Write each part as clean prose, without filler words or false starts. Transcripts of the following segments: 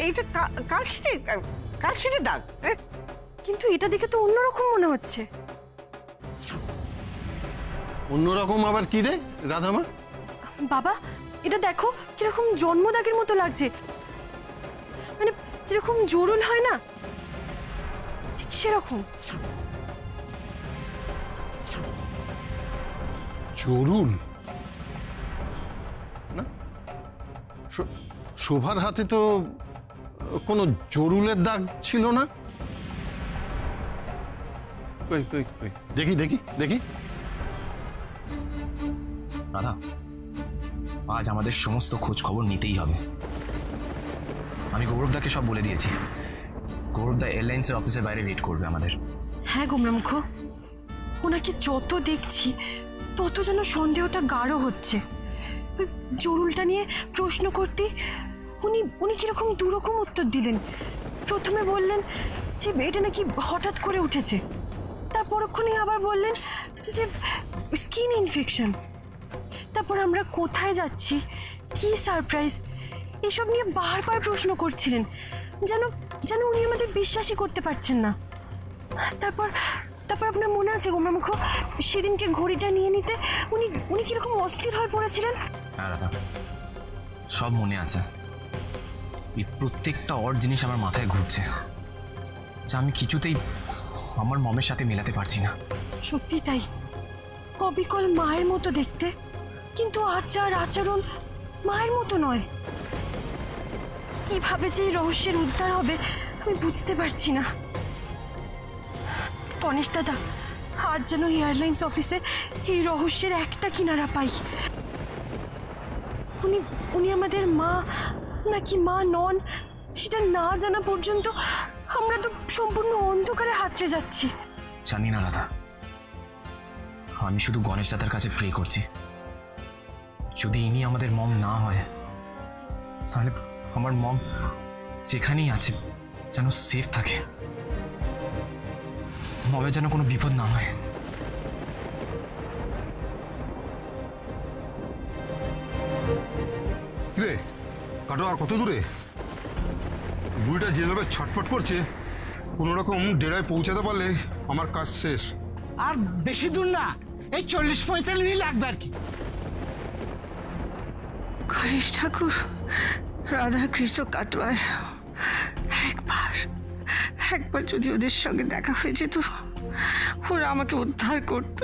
এইটা কালশিটের দাগ। কিন্তু এটা দেখে তো অন্যরকম মনে হচ্ছে। অন্যরকম আবার কি রে রাধামা? বাবা এটা দেখো কিরকম জন্মদাগের মতো লাগছে, মানে যেরকম জোরুল হয় না ঠিক সেরকম। জরুল না, শোভার হাতে তো কোনো জরুলের দাগ ছিল না। দেখি দেখি দেখি। রাধা, আজ আমাদের সমস্ত খোঁজ খবর নিতেই হবে। আমি গৌরবদাকে সব বলে দিয়েছি। গৌরবদা এয়ারলাইন্সের অফিসের বাইরে ওয়েট করবে আমাদের। হ্যাঁ গোমরামুখ, ওনাকে যত দেখছি তত যেন সন্দেহটা গাঢ় হচ্ছে। জরুলটা নিয়ে প্রশ্ন করতে উনি কিরকম দুরকম উত্তর দিলেন। প্রথমে বললেন যে এটা নাকি হঠাৎ করে উঠেছে, তার পরক্ষণে আবার বললেন যে স্কিন ইনফেকশন। তারপর আমরা কোথায় যাচ্ছি, কি সারপ্রাইজ, এসব নিয়ে বারবার প্রশ্ন করছিলেন, যেন উনি আমাদের বিশ্বাসই করতে পারছেন না। তারপর আপনার মনে আছে গোমরামুখ, সেদিনকে ঘড়িটা নিয়ে নিতে উনি কিরকম অস্থির হয়ে পড়েছিলেন? হ্যাঁ রাধা, সব মনে আছে। এই প্রত্যেকটা অড জিনিস আমার মাথায় ঘুরছে, যা আমি কিছুতেই আমার মমের সাথে মেলাতে পারছি না। সত্যি তাই, অবিকল মায়ের মতো দেখতে, কিন্তু আচার আচরণ মায়ের মতো নয়। কিভাবে যে এই রহস্যের উদ্ধার হবে আমি বুঝতে পারছি না। গণেশ দাদা, আজ যেন এয়ারলাইন্স অফিসে এই রহস্যের একটা কিনারা পাই। উনি আমাদের মা নাকি মা নন সেটা না জানা পর্যন্ত আমরা তো সম্পূর্ণ অন্ধকারে হাতড়ে যাচ্ছি। জানি না রাধা, আমি শুধু গণেশ দাদার কাছে প্রে করছি, যদি ইনি আমাদের মম না হয় তাহলে আমার মম যেখানেই আছে যেন সেফ থাকে, মমের যেন কোনো বিপদ না হয়। রে কাটো, আর কত দূরে? বুড়িটা যেভাবে ছটফট করছে, কোনো রকম ডেরায় পৌঁছাতে পারলে আমার কাজ শেষ। আর বেশি দূর না, এই 40-45 মিনিট লাগবে আর কি। গণেশ ঠাকুর, রাধা কৃষ্ণ কাটোয়ায় একবার যদি ওদের সঙ্গে দেখা হয়ে যেত, ওরা আমাকে উদ্ধার করত,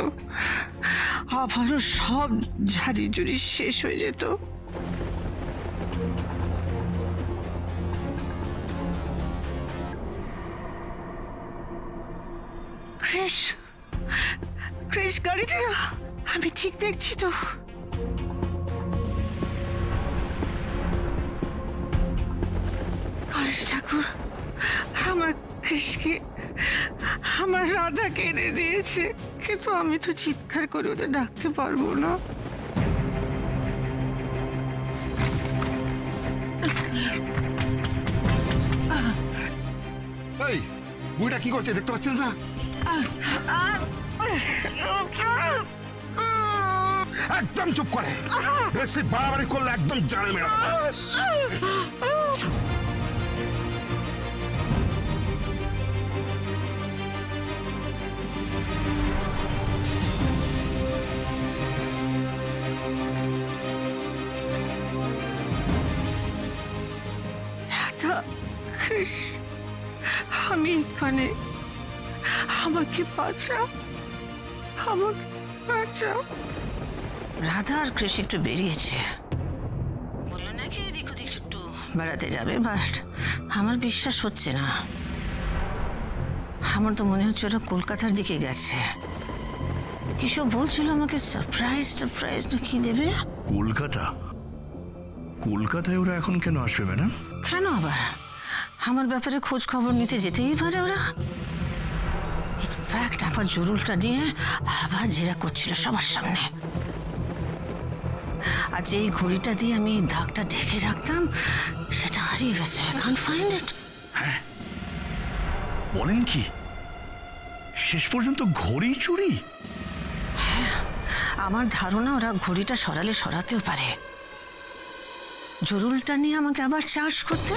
আবারও সব ঝাড়ি জুড়ি শেষ হয়ে যেত। ক্রিশ গাড়িতে, আমি ঠিক দেখছি তো? গণেশ ঠাকুর আমার কৃষ্ণকে, আমার রাধাকে এনে দিয়েছে, কিন্তু আমি তো চিৎকার করে ওদের ডাকতে পারবো না। এই বুড়িটা কি করছে দেখতে পাচ্ছিস না? একদম চুপ করে, বেশি বাড়াবাড়ি করলে একদম জানে মেরা। রাধা, কৃষ, আমি এখানে, আমাকে বাঁচাও, আমাকে বাঁচাও। রাধা আর কৃষ একটু বেরিয়েছে, বললো নাকি এদিক ওদিক একটু বেড়াতে যাবে, বাট আমার বিশ্বাস হচ্ছে না। আমার তো মনে হচ্ছে ওরা কলকাতার দিকে গেছে। কিসব বলছিল আমাকে সারপ্রাইজ না কি দেবে। কলকাতায় ওরা এখন কেন আসবে ম্যাডাম? কেন আবার আমার ব্যাপারে খোঁজ খবর নিতে যেতেই পারে ওরা। ইনফ্যাক্ট আমার জরুলটা নিয়ে আবার জেরা করছিল সবার সামনে। আর যে ঘড়িটা দিয়ে আমি দাগটা ঢেকে রাখতাম সেটা হারিয়ে গেছে। I can't find it. হ্যাঁ বলেন কি, শেষ পর্যন্ত ঘড়ি চুরি? হ্যাঁ, আমার ধারণা ওরা ঘড়িটা সরাতেও পারে। জরুলটা নিয়ে আমাকে আবার চার্জ করতে।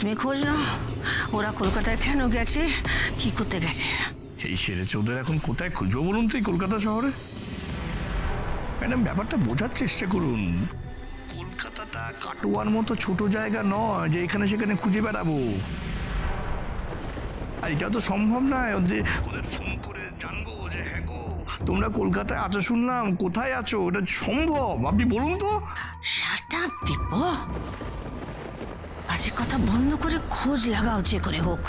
তুমি খোঁজ নাও ওরা কলকাতায় কেন গেছে, কি করতে গেছে। এই সেরেছে, ওদের এখন কোথায় খুঁজবো বলুন তো এই কলকাতা শহরে? ম্যাডাম ব্যাপারটা বোঝার চেষ্টা করুন। কলকাতাটা কাটোয়ার মতো ছোট জায়গা নয় যে এখানে সেখানে খুঁজে বেড়াবো। আর এটা তো সম্ভব নয় ওদের ফোন করে জানবো যে হ্যাঁ গো তোমরা কলকাতায় আছো শুনলাম, কোথায় আছো, এটা সম্ভব? আপনি বলুন তো। শাট আপ দীপ, বাজে কথা বন্ধ করে খোঁজ লাগাও যে করে হোক,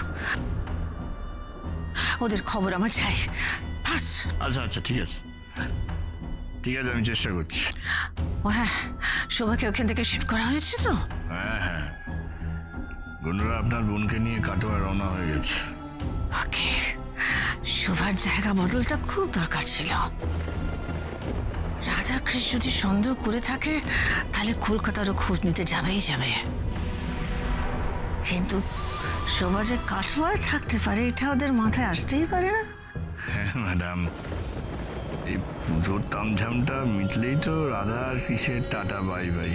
ওদের খবর আমার চাই। আচ্ছা আচ্ছা ঠিক আছে ঠিক আছে, আমি চেষ্টা করছি। ও হ্যাঁ, শোভাকে ওখান থেকে শিফট করা হয়েছে তো? হ্যাঁ হ্যাঁ, গুন্ডরা আপনার বোনকে নিয়ে কাটোয়া রওনা হয়ে গেছে। ওকে, শোভার জায়গা বদলটা খুব দরকার ছিল। রাধাকৃষ্ণ যদি সন্দেহ করে থাকে তাহলে কলকাতারও খোঁজ নিতে যাবেই যাবে, কিন্তু শোভা যে কাটোয়ায় থাকতে পারে এটা ওদের মাথায় আসতেই পারে না। হ্যাঁ ম্যাডাম, এই পুজোর তামঝামটা মিটলেই তো রাধা আর কিসের টাটা বাই বাই।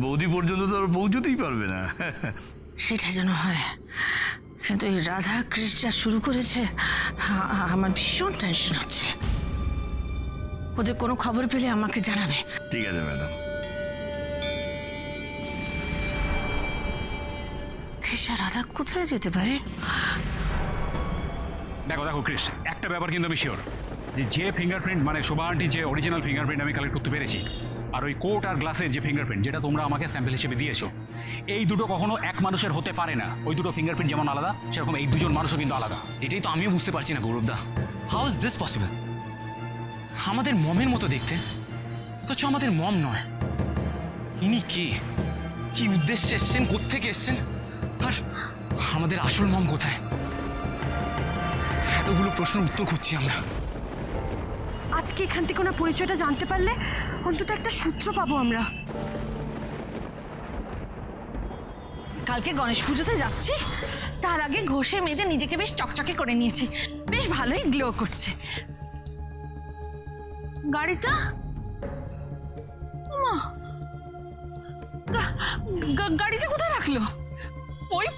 বৌদি পর্যন্ত তো আর পৌঁছতেই পারবে না। সেটা যেন হয়, কিন্তু এই রাধা কৃষ্ণ যা শুরু করেছে আমার ভীষণ টেনশন হচ্ছে। ওদের কোনো খবর পেলে আমাকে জানাবে। ঠিক আছে ম্যাডাম। কৃষ্ণ রাধা কোথায় যেতে পারে? দেখো দেখো ক্রিস, একটা ব্যাপার কিন্তু আমি শিওর যে ফিঙ্গারপ্রিন্ট মানে শোভা আন্টির যে অরিজিনাল ফিঙ্গারপ্রিন্ট আমি কালেক্ট করতে পেরেছি, আর ওই কোট আর গ্লাসের যে ফিঙ্গারপ্রিন্ট যেটা তোমরা আমাকে স্যাম্পল হিসেবে দিয়েছো, এই দুটো কখনো এক মানুষের হতে পারে না। ওই দুটো ফিঙ্গারপ্রিন্ট যেমন আলাদা, সেরকম এই দুজন মানুষও কিন্তু আলাদা। এটাই তো আমিও বুঝতে পারছি না গৌরবদা, হাউ ইজ দিস পসিবল? আমাদের মমের মতো দেখতে, অথচ আমাদের মম নয়। ইনি কে, কি উদ্দেশ্যে এসছেন, কোত্থেকে এসছেন, আর আমাদের আসল মম কোথায়? এতগুলো প্রশ্নের উত্তর খুঁজছি আমরা। আজকে এখান থেকে ওনার পরিচয়টা জানতে পারলে অন্তত একটা সূত্র পাবো আমরা। কালকে গণেশ পুজোতে যাচ্ছি, তার আগে ঘষে মেজে নিজেকে বেশ চকচকে করে নিয়েছি, বেশ ভালোই গ্লো করছে। গাড়িটা গাড়িটা কোথায় রাখলো?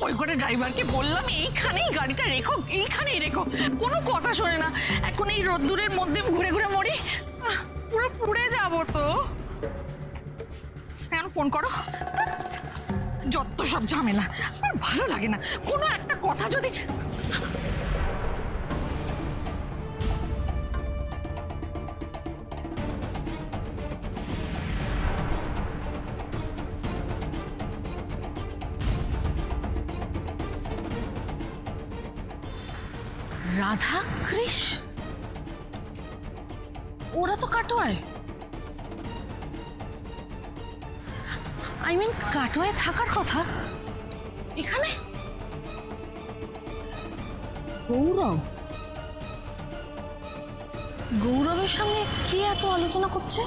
ওই করে ড্রাইভারকে বললাম এইখানেই গাড়িটা রেখো, এইখানেই রেখো, কোনো কথা শোনে না। এখন এই রোদ্দুরের মধ্যে ঘুরে ঘুরে মরি, পুরো পুড়ে যাবো তো। এখন ফোন করো, যত সব ঝামেলা, আর ভালো লাগে না। কোনো একটা কথা যদি রাধা কৃষ, ওরা তো কাটোয়ায়, কাটোয়ায় থাকার কথা, এখানে গৌরবের সঙ্গে কি এত আলোচনা করছে?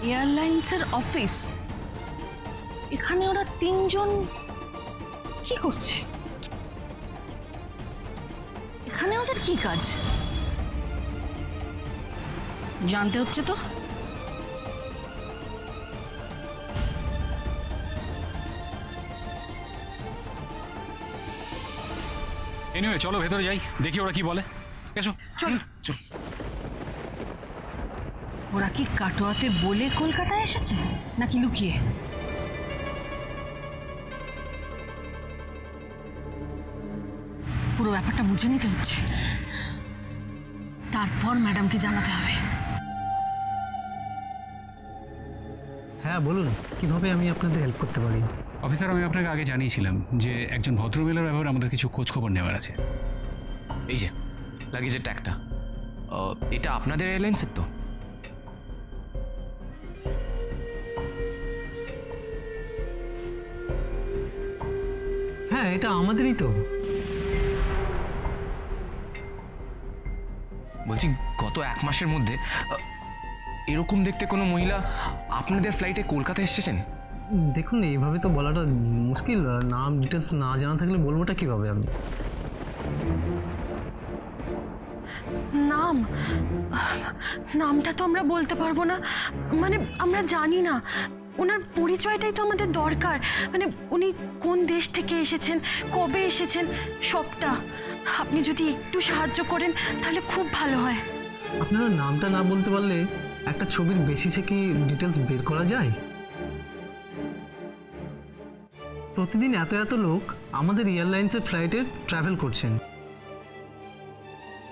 এয়ারলাইন্সের অফিস, এখানে ওরা তিনজন কি করছে? এখানে ওদের কি কাজ জানতে হচ্ছে তো। এনিওয়ে চলো ভেতরে যাই, দেখি ওরা কি বলে। এসো চলো চলো। ওরা কি কাটোয়াতে বলে কলকাতায় এসেছে নাকি লুকিয়ে? পুরো ব্যাপারটা বুঝে নিতে হচ্ছে, তারপর ম্যাডামকে জানাতে হবে। হ্যাঁ বলুন, কিভাবে আমি আপনাদের হেল্প করতে পারি? অফিসার, আমি আপনাকে আগে জানিয়েছিলাম যে একজন ভদ্রমহিলার ব্যাপারে আমাদের কিছু খোঁজ খবর নেওয়ার আছে। এই যে লাগেজের ট্যাগটা, এটা আপনাদের এয়ারলাইন্সের তো? হ্যাঁ এটা আমাদেরই তো। বলছি গত 1 মাসের মধ্যে এরকম দেখতে কোনো মহিলা আপনাদের ফ্লাইটে কলকাতায় এসেছেন? দেখুন এইভাবে তো বলাটা মুশকিল, নাম ডিটেলস না জানা থাকলে বলবোটা কিভাবে আমি? নামটা তো আমরা বলতে পারবো না, মানে আমরা জানি না। ওনার পরিচয়টাই তো আমাদের দরকার, মানে উনি কোন দেশ থেকে এসেছেন, কবে এসেছেন, সবটা। আপনি যদি একটু সাহায্য করেন তাহলে খুব ভালো হয়। আপনারা নামটা না বলতে পারলে একটা ছবির বেসিসে কি ডিটেলস বের করা যায়? প্রতিদিন এত এত লোক আমাদের এয়ারলাইন্সের ফ্লাইটে ট্রাভেল করছেন,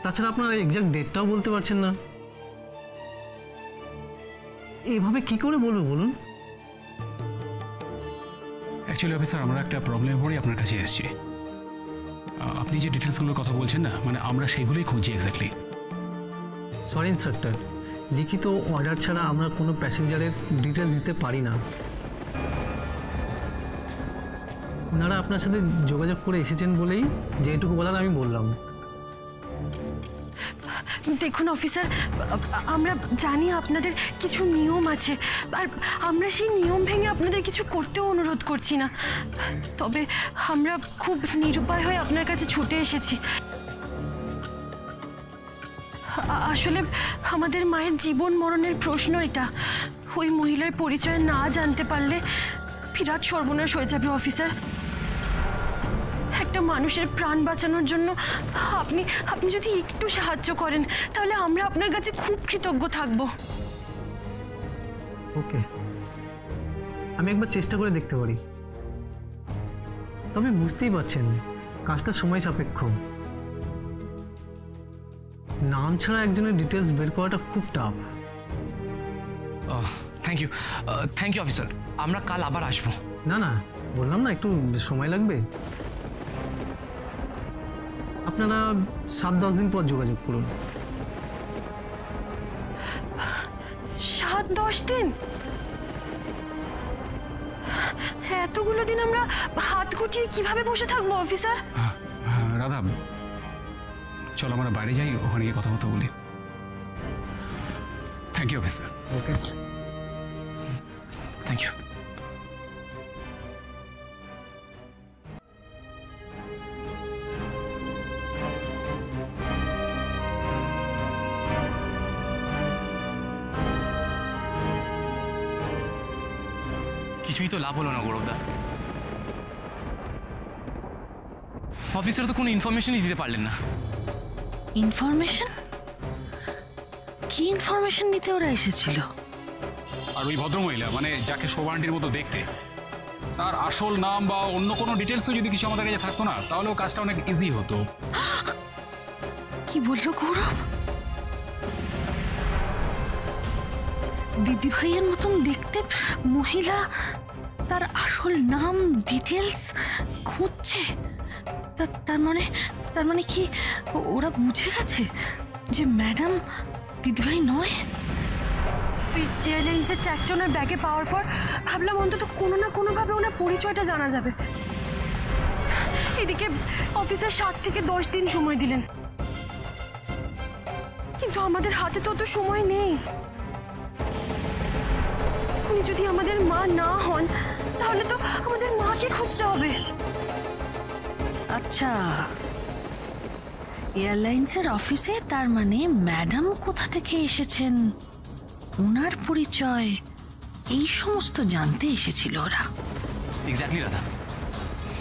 তাছাড়া আপনারা এক্সাক্ট ডেটটাও বলতে পারছেন না। এভাবে কি করে বলবো বলুন? অ্যাকচুয়ালি অফিসার, আমরা একটা প্রবলেমে পড়ে আপনার কাছে এসেছি। আপনি যে ডিটেলসগুলোর কথা বলছেন না, মানে আমরা সেগুলোই খুঁজছি এক্স্যাক্টলি। সরি ইন্সপেক্টর, লিখিত অর্ডার ছাড়া আমরা কোনো প্যাসেঞ্জারের ডিটেলস দিতে পারি না। ওনারা আপনার সাথে যোগাযোগ করে এসেছেন বলেই যেটুকু বলার আমি বললাম। দেখুন অফিসার, আমরা জানি আপনাদের কিছু নিয়ম আছে, আর আমরা সেই নিয়ম ভেঙে আপনাদের কিছু করতেও অনুরোধ করছি না। তবে আমরা খুব নিরুপায় হয়ে আপনার কাছে ছুটে এসেছি। আসলে আমাদের মায়ের জীবন মরণের প্রশ্ন এটা। ওই মহিলার পরিচয় না জানতে পারলে বিরাট সর্বনাশ হয়ে যাবে অফিসার। একটা মানুষের প্রাণ বাঁচানোর জন্য আপনি যদি একটু সাহায্য করেন তাহলে আমরা আপনার কাছে খুব কৃতজ্ঞ থাকব। ওকে, আমি একবার চেষ্টা করে দেখতে পারি, তবে বুঝতেই পারছেন কাজটা সময় সাপেক্ষ। নাম ছাড়া একজনের ডিটেলস বের করাটা খুব টাফ। থ্যাংক ইউ অফিসার, আমরা কাল আবার আসবো। না, বললাম না একটু সময় লাগবে। আপনারা 7-10 দিন পর যোগাযোগ করুন। 7-10 দিন? এতগুলো দিন আমরা হাত গুটিয়ে কিভাবে বসে থাকবো অফিসার? রাধা, চলো আমরা বাইরে যাই, ওখানে গিয়ে কথা বলি। Thank you officer. Okay, thank you. কিছুই তো লাভ হলো না গৌরবদা। অফিসার তো কোনো ইনফরমেশনই দিতে পারলেন না। ইনফরমেশন? কি ইনফরমেশন নিতে ওরা এসেছিল? আর ওই ভদ্রমহিলা, মানে যাকে শোভা আন্টির মতো দেখতে, তার আসল নাম বা অন্য কোনো ডিটেলসও যদি কিছু আমাদের কাছে থাকতো না, তাহলেও কাজটা অনেক ইজি হতো। কি বললো গৌরব? দিদি ভাইয়ের মতন দেখতে মহিলা তার আসল নাম ডিটেলস খুঁজছে? তার মানে কি ওরা বুঝে গেছে যে ম্যাডাম দিদিভাই নয়? এয়ারলাইন্সের ট্যাগটা ওনার ব্যাগে পাওয়ার পর ভাবলাম অন্তত কোনো না কোনোভাবে ওনার পরিচয়টা জানা যাবে। এদিকে অফিসার 7 থেকে 10 দিন সময় দিলেন, কিন্তু আমাদের হাতে তো অত সময় নেই। উনি যদি আমাদের মা না হন তাহলে তো আমাদের মাকে খুঁজতে হবে। আচ্ছা, এয়ারলাইন্সের অফিসে তার মানে ম্যাডাম কোথা থেকে এসেছেন, ওনার পরিচয়, এই সমস্ত জানতে এসেছিল ওরা। এক্স্যাক্টলি দাদা,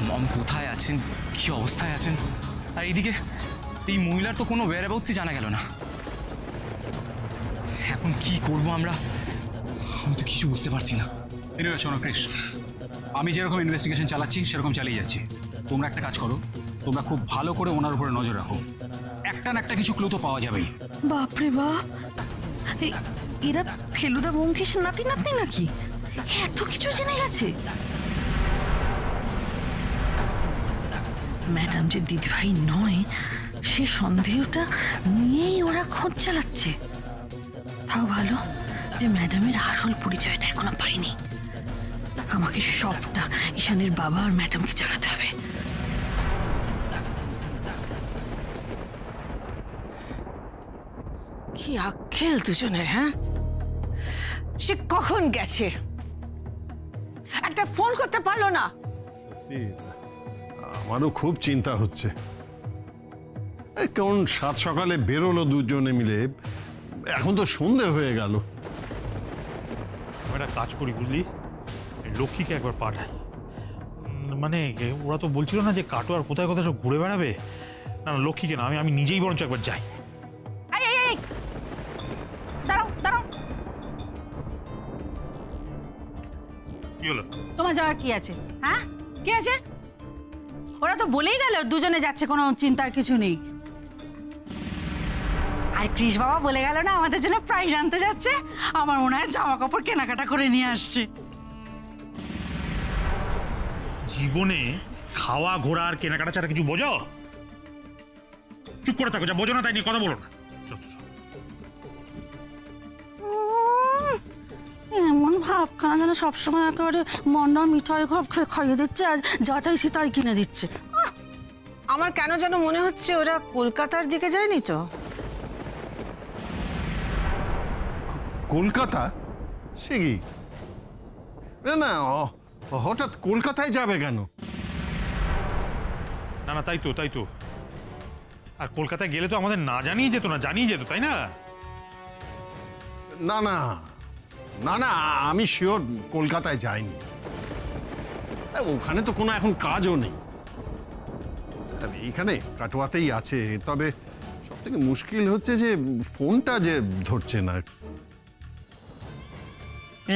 মম কোথায় আছেন, কি অবস্থায় আছেন, আর এইদিকে এই মহিলার তো কোনো ওয়্যারঅ্যাবাউটসই জানা গেল না। এখন কি করব আমরা, আমি তো কিছু বুঝতে পারছি না। এনিওয়ে শোনো ক্রিস, আমি যেরকম ইনভেস্টিগেশন চালাচ্ছি সেরকম চালিয়ে যাচ্ছি। তোমরা একটা কাজ করো, তোমরা খুব ভালো করে ওনার উপরে নজর রাখো। একটা না একটা কিছু ক্লু তো পাওয়া যাবেই। বাপরে বাপ, এরা ফেলুদা ব্যোমকেশের নাতি নাতনি নাকি? এত কিছু জেনে গেছে। ম্যাডাম যে দিদিভাই নয় সে সন্দেহটা নিয়েই ওরা খোঁজ চালাচ্ছে। তাও ভালো যে ম্যাডামের আসল পরিচয়টা এখনো পাইনি। আমাকে সবটা ঈশানের বাবা আর ম্যাডামকে জানাতে হবে। কি আক্কেল দুজনের, হ্যাঁ? সে কখন গেছে, একটা ফোন করতে পারলো না। আমারও খুব চিন্তা হচ্ছে। কোন সাত সকালে বেরোলো দুজনে মিলে, এখন তো সন্ধে হয়ে গেল। একটা কাজ করি বুঝলি, লক্ষ্মীকে একবার পাঠাই। মানে ওরা তো বলছিল না যে কাটো আর কোথায় কোথায় সব ঘুরে বেড়াবে। না না, লক্ষ্মীকে না, আমি নিজেই বরঞ্চ একবার যাই। দাঁড়াও দাঁড়াও, কি হলো? তোমার যাওয়ার কি আছে? হ্যাঁ, কি আছে? ওরা তো বলেই গেল দুজনে যাচ্ছে, কোনো চিন্তার কিছু নেই। আর কৃষ বাবা বলে গেল না আমাদের জন্য প্রাইজ আনতে যাচ্ছে। আমার মনে হয় জামা কাপড় কেনাকাটা করে নিয়ে আসছে। জীবনে খাওয়া ঘোরা আর কেনাকাটা ছাড়া কিছু বোঝো? চুপ করে থাকো, যা বোঝো না তাই নিয়ে কথা বলো না। এমন ভাবখানা যেন সবসময় একেবারে মন্ডা মিঠাই খাইয়ে দিচ্ছে আর যা চাইছি তাই কিনে দিচ্ছে। আমার কেন যেন মনে হচ্ছে ওরা কলকাতার দিকে যায়নি তো। কলকাতা? সে কি? না না, হঠাৎ কলকাতায় যাবে কেন? না না, তাই তো তাই তো। আর কলকাতায় গেলে তো আমাদের না জানিয়ে যেত, না জানিয়ে যেত, তাই না? না না না না, আমি শিওর কলকাতায় যাইনি। ওখানে তো কোনো এখন কাজও নেই, এইখানে কাটোয়াতেই আছে। তবে সব থেকে মুশকিল হচ্ছে যে ফোনটা যে ধরছে না।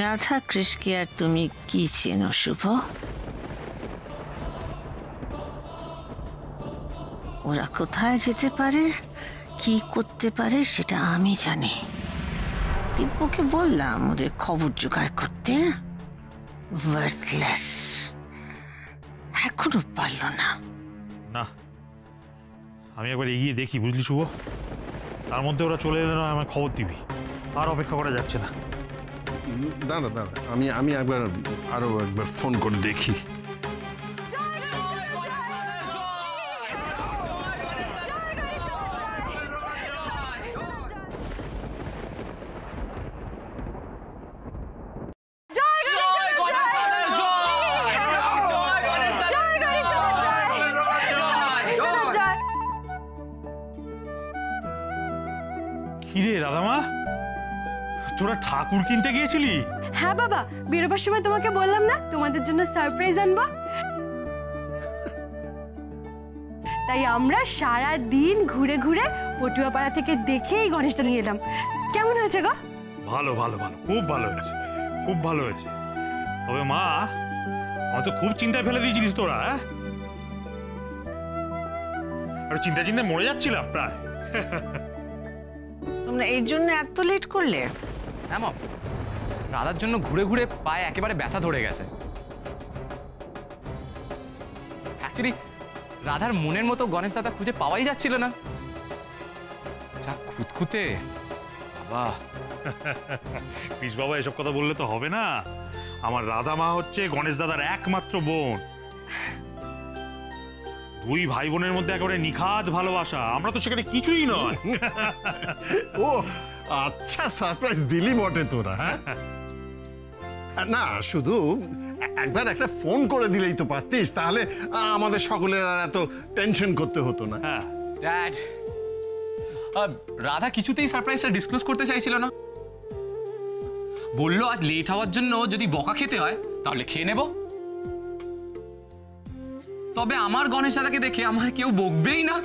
রাধা কৃষ্ণকে আর তুমি কি চেনো শুভ? ওরা কোথায় যেতে পারে, কি করতে পারে সেটা আমি জানি। দিব্যকে বললাম ওদের খবর জোগাড় করতে, ওয়ার্থলেস, এখনো পারলো না। না, আমি একবার এগিয়ে দেখি বুঝলি শুভ। তার মধ্যে ওরা চলে এলে না আমার খবর দিবি। আর অপেক্ষা করা যাচ্ছে না। দাঁড়া দাঁড়া, আমি একবার আরো একবার ফোন করে দেখি। কিরে রাধামা, তোরা ঠাকুর কিনতে গিয়েছিলি? হ্যাঁ বাবা, বেরোবার সময় তোমাকে বললাম না তোমাদের জন্য সারপ্রাইজ আনবো। তাই আমরা সারা দিন ঘুরে ঘুরে পটুয়াপাড়া থেকে দেখেই গণেশটা নিয়ে এলাম। কেমন হয়েছে গো? ভালো ভালো ভালো, খুব ভালো হয়েছে, খুব ভালো হয়েছে। তবে মা, আমার তো খুব চিন্তায় ফেলে দিয়েছিলিস তোরা। আর চিন্তা চিন্তায় মরে যাচ্ছিলাম প্রায়। তোমরা এর জন্য এত লেট করলে? হ্যাঁ মম, রাধার জন্য ঘুরে ঘুরে পায়ে একেবারে ব্যথা ধরে গেছে। অ্যাকচুয়ালি রাধার মনের মতো গণেশ দাদা খুঁজে পাওয়াই যাচ্ছিল না। যা খুঁতখুঁতে বাবা। কৃষ বাবা এসব কথা বললে তো হবে না। আমার রাধা মা হচ্ছে গণেশ দাদার একমাত্র বোন। দুই ভাই বোনের মধ্যে একেবারে নিখাদ ভালোবাসা। আমরা তো সেখানে কিছুই নয়। ও আচ্ছা, সারপ্রাইজ দিলি বটে তোরা। হ্যাঁ না, শুধু একবার একটা ফোন করে দিলেই তো পারতিস, তাহলে আমাদের সকলের আর এত টেনশন করতে হতো না। ড্যাড, রাধা কিছুতেই সারপ্রাইজটা ডিসক্লোজ করতে চাইছিল না। বললো আজ লেট হওয়ার জন্য যদি বকা খেতে হয় তাহলে খেয়ে নেব। তবে আমার গণেশ দাদাকে দেখে আমাকে কেউ বকবেই না,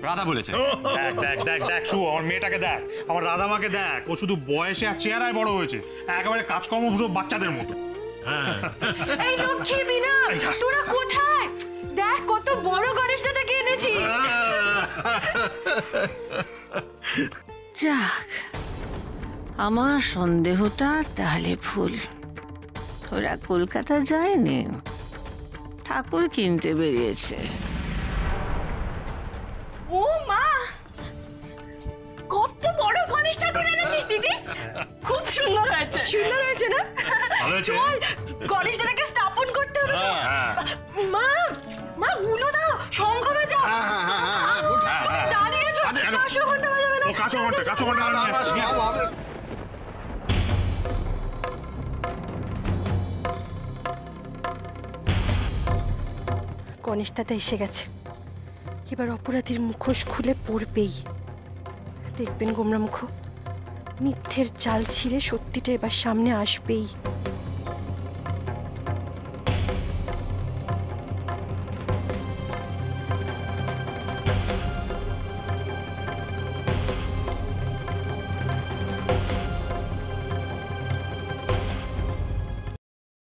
রাধা বলেছে। দেখ দেখ দেখ দেখ শুভ, আমার মেয়েটাকে দেখ, আমার রাধা মাকে দেখ। ও শুধু বয়সে আর চেহারায় বড় হয়েছে, একেবারে কাজকর্ম সব বাচ্চাদের মতো। এই লক্ষ্মী বিনা, তোরা কোথায়? দেখ কত বড় গণেশ দাদাকে এনেছি। যাক, আমার সন্দেহটা তাহলে ভুল। ওরা কলকাতা যায়নি, ঠাকুর কিনতে বেরিয়েছে। ও মা, কত বড় গণেশ ঠাকুর এনেছিস দিদি। খুব সুন্দর হয়েছে। সুন্দর হয়েছে না? চল গণেশ দাদাকে স্থাপন করতে হবে। মা মা, উলো দাও, শঙ্খ বাজাও। দাঁড়িয়েছো, কাঁসর ঘন্টা বাজাবে না? কাঁসর ঘন্টা, কাঁসর ঘন্টা। গণেশ দাদা এসে গেছে। এবার অপরাধীর মুখোশ খুলে পড়বেই। দেখবেন গোমরা মুখ, মিথ্যের জাল ছিঁড়ে সত্যিটা এবার সামনে আসবেই।